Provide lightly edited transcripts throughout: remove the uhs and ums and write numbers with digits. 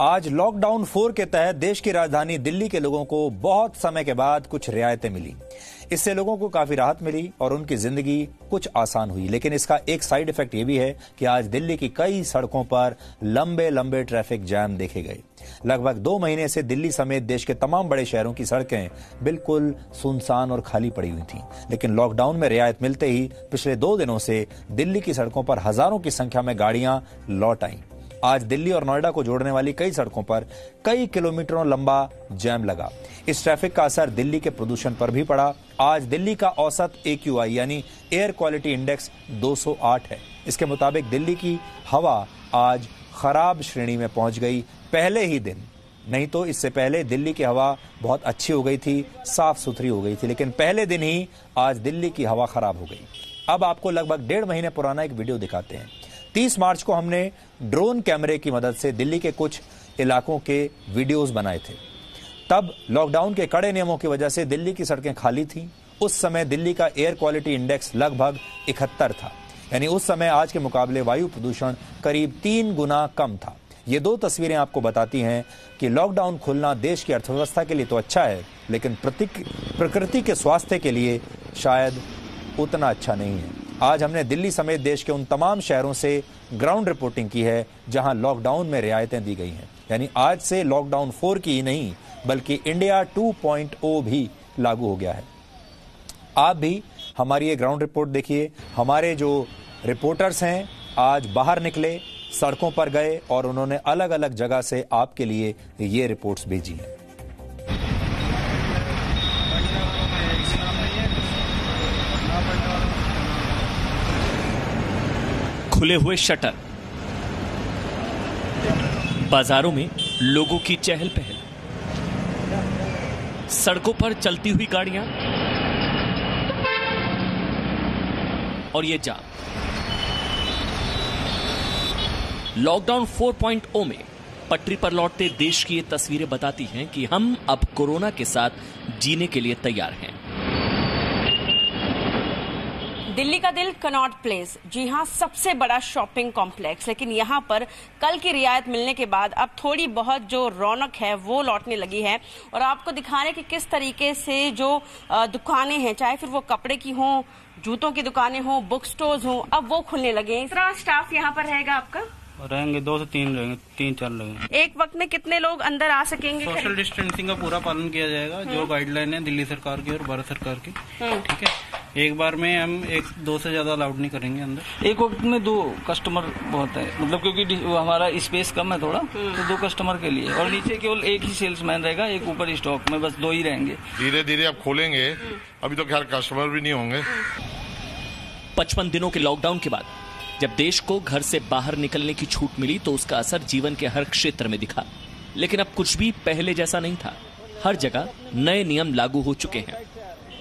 आज लॉकडाउन 4 के तहत देश की राजधानी दिल्ली के लोगों को बहुत समय के बाद कुछ रियायतें मिली। इससे लोगों को काफी राहत मिली और उनकी जिंदगी कुछ आसान हुई। लेकिन इसका एक साइड इफेक्ट ये भी है कि आज दिल्ली की कई सड़कों पर लंबे लंबे ट्रैफिक जैम देखे गए। लगभग 2 महीने से दिल्ली समेत देश के तमाम बड़े शहरों की सड़कें बिल्कुल सुनसान और खाली पड़ी हुई थीं। लेकिन लॉकडाउन में रियायत मिलते ही पिछले 2 दिनों से दिल्ली की सड़कों पर हजारों की संख्या में गाड़ियां लौट आईं। आज दिल्ली और नोएडा को जोड़ने वाली कई सड़कों पर कई किलोमीटरों लंबा जैम लगा। इस ट्रैफिक का असर दिल्ली के प्रदूषण पर भी पड़ा। आज दिल्ली का औसत AQI यानी एयर क्वालिटी इंडेक्स 208 है। इसके मुताबिक दिल्ली की हवा आज खराब श्रेणी में पहुंच गई पहले ही दिन। नहीं तो इससे पहले दिल्ली की हवा बहुत अच्छी हो गई थी, साफ सुथरी हो गई थी, लेकिन पहले दिन ही आज दिल्ली की हवा खराब हो गई। अब आपको लगभग 1.5 महीने पुराना एक वीडियो दिखाते हैं। 30 मार्च को हमने ड्रोन कैमरे की मदद से दिल्ली के कुछ इलाकों के वीडियोस बनाए थे। तब लॉकडाउन के कड़े नियमों की वजह से दिल्ली की सड़कें खाली थीं। उस समय दिल्ली का एयर क्वालिटी इंडेक्स लगभग 71 था, यानी उस समय आज के मुकाबले वायु प्रदूषण करीब 3 गुना कम था। ये 2 तस्वीरें आपको बताती हैं कि लॉकडाउन खुलना देश की अर्थव्यवस्था के लिए तो अच्छा है, लेकिन प्रकृति के स्वास्थ्य के लिए शायद उतना अच्छा नहीं है। आज हमने दिल्ली समेत देश के उन तमाम शहरों से ग्राउंड रिपोर्टिंग की है जहां लॉकडाउन में रियायतें दी गई हैं। यानी आज से लॉकडाउन 4 की ही नहीं बल्कि इंडिया 2.0 भी लागू हो गया है। आप भी हमारी ये ग्राउंड रिपोर्ट देखिए। हमारे जो रिपोर्टर्स हैं आज बाहर निकले, सड़कों पर गए और उन्होंने अलग अलग जगह से आपके लिए ये रिपोर्ट्स भेजी हैं। खुले हुए शटर, बाजारों में लोगों की चहल पहल, सड़कों पर चलती हुई गाड़ियां और ये जाम। लॉकडाउन 4.0 में पटरी पर लौटते देश की ये तस्वीरें बताती हैं कि हम अब कोरोना के साथ जीने के लिए तैयार हैं। दिल्ली का दिल कनॉट प्लेस, जी हां, सबसे बड़ा शॉपिंग कॉम्प्लेक्स। लेकिन यहां पर कल की रियायत मिलने के बाद अब थोड़ी बहुत जो रौनक है वो लौटने लगी है। और आपको दिखाने कि किस तरीके से जो दुकानें हैं, चाहे फिर वो कपड़े की हों, जूतों की दुकानें हों, बुक स्टोर्स हों, अब वो खुलने लगे हैं। इतना स्टाफ यहाँ पर रहेगा आपका? रहेंगे 2 से 3 रहेंगे, 3-4 रहेंगे। एक वक्त में कितने लोग अंदर आ सकेंगे? सोशल डिस्टेंसिंग का पूरा पालन किया जाएगा, जो गाइडलाइन है दिल्ली सरकार की और भारत सरकार की। ठीक है, एक बार में हम 1-2 से ज्यादा अलाउड नहीं करेंगे अंदर। एक वक्त में 2 कस्टमर बहुत है, मतलब क्योंकि हमारा स्पेस कम है थोड़ा, तो 2 कस्टमर के लिए। और नीचे केवल एक ही सेल्समैन रहेगा, एक ऊपर स्टॉक में बस 2 ही रहेंगे। धीरे धीरे अब खोलेंगे, अभी तो खैर कस्टमर भी नहीं होंगे। 55 दिनों के लॉकडाउन के बाद जब देश को घर से बाहर निकलने की छूट मिली तो उसका असर जीवन के हर क्षेत्र में दिखा। लेकिन अब कुछ भी पहले जैसा नहीं था। हर जगह नए नियम लागू हो चुके हैं।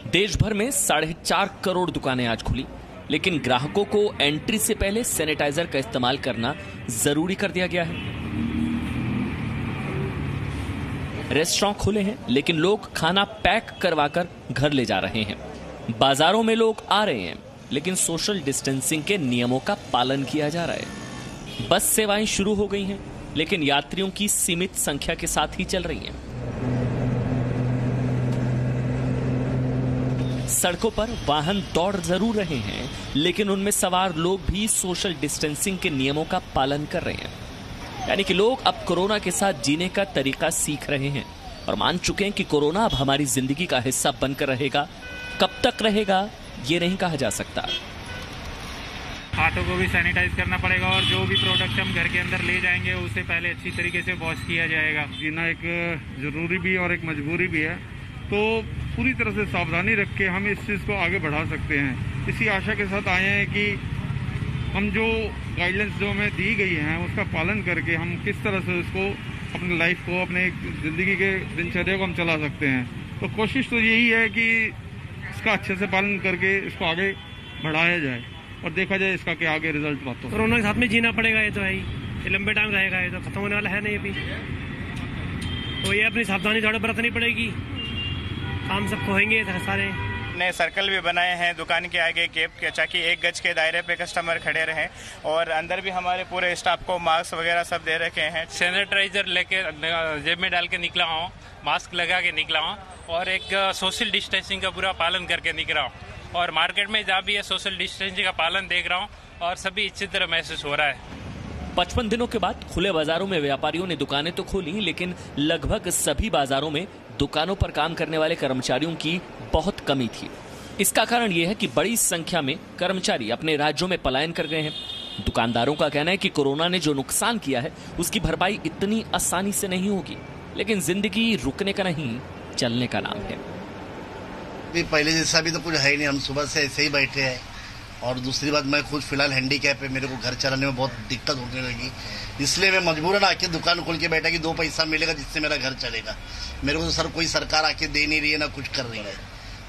देश भर में 4.5 करोड़ दुकानें आज खुली, लेकिन ग्राहकों को एंट्री से पहले सैनिटाइजर का इस्तेमाल करना जरूरी कर दिया गया है। रेस्टोरेंट खुले हैं, लेकिन लोग खाना पैक करवाकर घर ले जा रहे हैं। बाजारों में लोग आ रहे हैं, लेकिन सोशल डिस्टेंसिंग के नियमों का पालन किया जा रहा है। बस सेवाएं शुरू हो गई हैं, लेकिन यात्रियों की सीमित संख्या के साथ ही चल रही हैं। सड़कों पर वाहन दौड़ जरूर रहे हैं, लेकिन उनमें सवार लोग भी सोशल डिस्टेंसिंग के नियमों का पालन कर रहे हैं। यानी कि लोग अब कोरोना के साथ जीने का तरीका सीख रहे हैं और मान चुके हैं कि कोरोना अब हमारी जिंदगी का हिस्सा बनकर रहेगा। कब तक रहेगा ये नहीं कहा जा सकता। हाथों को भी सैनिटाइज करना पड़ेगा और जो भी प्रोडक्ट हम घर के अंदर ले जाएंगे उसे पहले अच्छी तरीके से वॉश किया जाएगा। जीना एक जरूरी भी और एक मजबूरी भी है, तो पूरी तरह से सावधानी रख के हम इस चीज़ को आगे बढ़ा सकते हैं। इसी आशा के साथ आए हैं कि हम जो गाइडलाइंस जो हमें दी गई हैं उसका पालन करके हम किस तरह से उसको अपनी लाइफ को, अपने ज़िंदगी के दिनचर्या को हम चला सकते हैं। तो कोशिश तो यही है कि इसका अच्छे से पालन करके इसको आगे बढ़ाया जाए और देखा जाए इसका क्या आगे रिजल्ट पाता है। कोरोना के साथ में जीना पड़ेगा, ये तो है ही, ये लंबे टाइम रहेगा, ये तो खत्म होने वाला है नहीं अभी। तो ये अपनी सावधानी थोड़ा बरतनी पड़ेगी। काम सब खोएंगे सारे। हमने सर्कल भी बनाए हैं दुकान के आगे केप के, ताकि 1 गज के दायरे पे कस्टमर खड़े रहें। और अंदर भी हमारे पूरे स्टाफ को मास्क वगैरह सब दे रखे हैं। सैनिटाइजर लेके जेब में डाल के निकला हूँ, मास्क लगा के निकला हूँ और एक सोशल डिस्टेंसिंग का पूरा पालन करके निकला हूँ। और मार्केट में जहाँ भी है सोशल डिस्टेंसिंग का पालन देख रहा हूँ और सभी अच्छी तरह महसूस हो रहा है। 55 दिनों के बाद खुले बाजारों में व्यापारियों ने दुकानें तो खोली, लेकिन लगभग सभी बाजारों में दुकानों पर काम करने वाले कर्मचारियों की बहुत कमी थी। इसका कारण यह है कि बड़ी संख्या में कर्मचारी अपने राज्यों में पलायन कर गए हैं। दुकानदारों का कहना है कि कोरोना ने जो नुकसान किया है उसकी भरपाई इतनी आसानी से नहीं होगी, लेकिन जिंदगी रुकने का नहीं, चलने का नाम है। पहले जैसा भी तो कुछ है नहीं, हम सुबह से ऐसे ही बैठे हैं। और दूसरी बात, मैं खुद फिलहाल हैंडीकैप है, मेरे को घर चलाने में बहुत दिक्कत होने लगी, इसलिए मैं मजबूरन आके दुकान खोल के बैठा कि 2 पैसा मिलेगा जिससे मेरा घर चलेगा। मेरे को तो सर कोई सरकार आके दे नहीं रही है, ना कुछ कर रही है,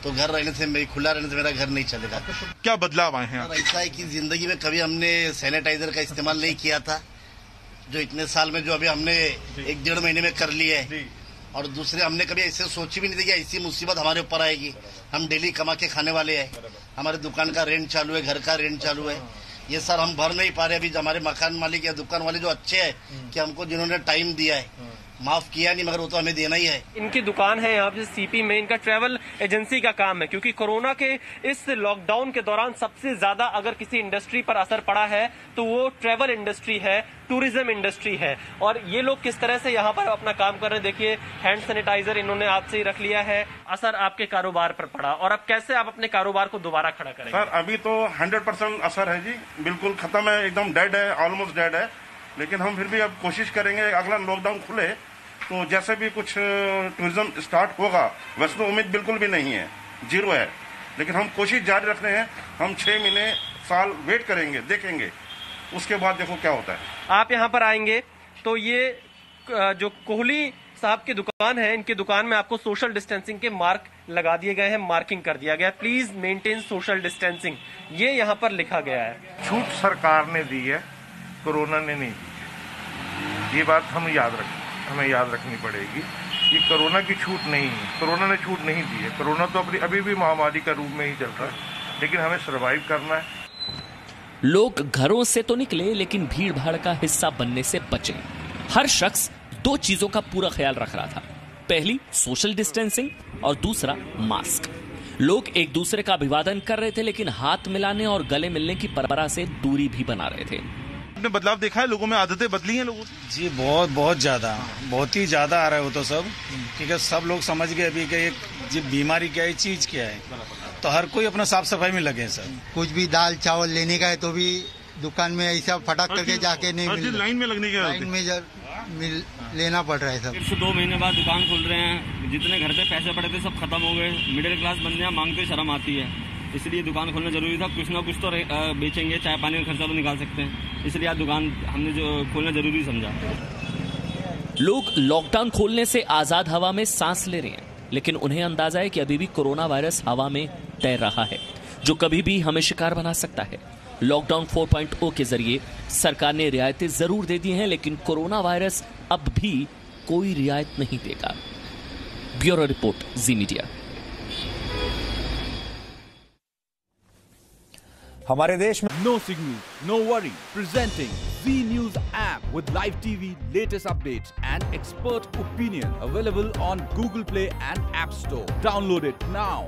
तो घर रहने से, खुला रहने से मेरा घर नहीं चलेगा। क्या बदलाव आए हैं? ऐसा है कि जिंदगी में कभी हमने सैनिटाइजर का इस्तेमाल नहीं किया था, जो इतने साल में जो अभी हमने 1-1.5 महीने में कर लिया है। और दूसरे, हमने कभी ऐसे सोची भी नहीं थी कि ऐसी मुसीबत हमारे ऊपर आएगी। हम डेली कमा के खाने वाले हैं, हमारे दुकान का रेंट चालू है, घर का रेंट चालू है। ये सर हम भर नहीं पा रहे। अभी हमारे मकान मालिक या दुकान वाले जो अच्छे हैं कि हमको जिन्होंने टाइम दिया है, माफ किया नहीं, मगर वो तो हमें देना ही है। इनकी दुकान है यहाँ पे सीपी में, इनका ट्रैवल एजेंसी का काम है, क्योंकि कोरोना के इस लॉकडाउन के दौरान सबसे ज्यादा अगर किसी इंडस्ट्री पर असर पड़ा है तो वो ट्रैवल इंडस्ट्री है, टूरिज्म इंडस्ट्री है। और ये लोग किस तरह से यहाँ पर अपना काम कर रहे हैं, देखिए हैंड सैनिटाइजर इन्होंने आज से ही रख लिया है। असर आपके कारोबार पर पड़ा, और अब कैसे आप अपने कारोबार को दोबारा खड़ा करेंगे? सर अभी तो 100% असर है जी, बिल्कुल खत्म है, एकदम डेड है, ऑलमोस्ट डेड है। लेकिन हम फिर भी अब कोशिश करेंगे, अगला लॉकडाउन खुले तो जैसे भी कुछ टूरिज्म स्टार्ट होगा, वैसे तो उम्मीद बिल्कुल भी नहीं है, 0 है, लेकिन हम कोशिश जारी रख रहे हैं। हम 6 महीने साल वेट करेंगे, देखेंगे, उसके बाद देखो क्या होता है। आप यहाँ पर आएंगे तो ये जो कोहली साहब की दुकान है, इनकी दुकान में आपको सोशल डिस्टेंसिंग के मार्क लगा दिए गए हैं, मार्किंग कर दिया गया है, प्लीज मेंटेन सोशल डिस्टेंसिंग, ये यहाँ पर लिखा गया है। छूट सरकार ने दी है, कोरोना ने नहीं दी, ये बात हमें याद रखनी पड़ेगी। ये कोरोना की छूट नहीं है, कोरोना ने छूट नहीं दी है। कोरोना तो अभी भी महामारी का रूप में ही चल रहा है, लेकिन हमें सरवाइव करना है। लोग घरों से तो निकले, लेकिन भीड़ भाड़ का हिस्सा बनने से बचे। हर शख्स 2 चीजों का पूरा ख्याल रख रहा था, पहली सोशल डिस्टेंसिंग और दूसरा मास्क। लोग एक दूसरे का अभिवादन कर रहे थे, लेकिन हाथ मिलाने और गले मिलने की परंपरा से दूरी भी बना रहे थे। आपने बदलाव देखा है, लोगों में आदतें बदली हैं लोगों की? जी बहुत ज्यादा, बहुत ही ज्यादा आ रहा है वो तो सब, क्योंकि सब लोग समझ गए अभी कि ये बीमारी क्या है, चीज क्या है, तो हर कोई अपना साफ सफाई में लगे हैं सर। कुछ भी दाल चावल लेने का है तो भी दुकान में ऐसा फटाक करके जाके नहीं मिल, लाइन में लगने के लाइन में लेना पड़ रहा है सब। 102 महीने बाद दुकान खोल रहे हैं, जितने घर पे पैसे पड़े थे सब खत्म हो गए। मिडिल क्लास बंदे मांगते शर्म आती है, इसलिए दुकान खोलना जरूरी था। कुछ ना कुछ तो बेचेंगे, चाय पानी का खर्चा तो निकाल सकते हैं, इसलिए आज दुकान हमने जो खोलना जरूरी समझा। लोग लॉकडाउन खोलने से आजाद हवा में सांस ले रहे हैं, लेकिन उन्हें अंदाजा है कि अभी भी कोरोना वायरस हवा में तैर रहा है, जो कभी भी हमें शिकार बना सकता है। लॉकडाउन 4.0 के जरिए सरकार ने रियायतें जरूर दे दी हैं, लेकिन कोरोना वायरस अब भी कोई रियायत नहीं देगा। Bureau report, Zee media. हमारे देश में no signal, no worry, presenting Zee News app with live TV, latest updates and expert opinion, available on Google Play and App Store. Download it now.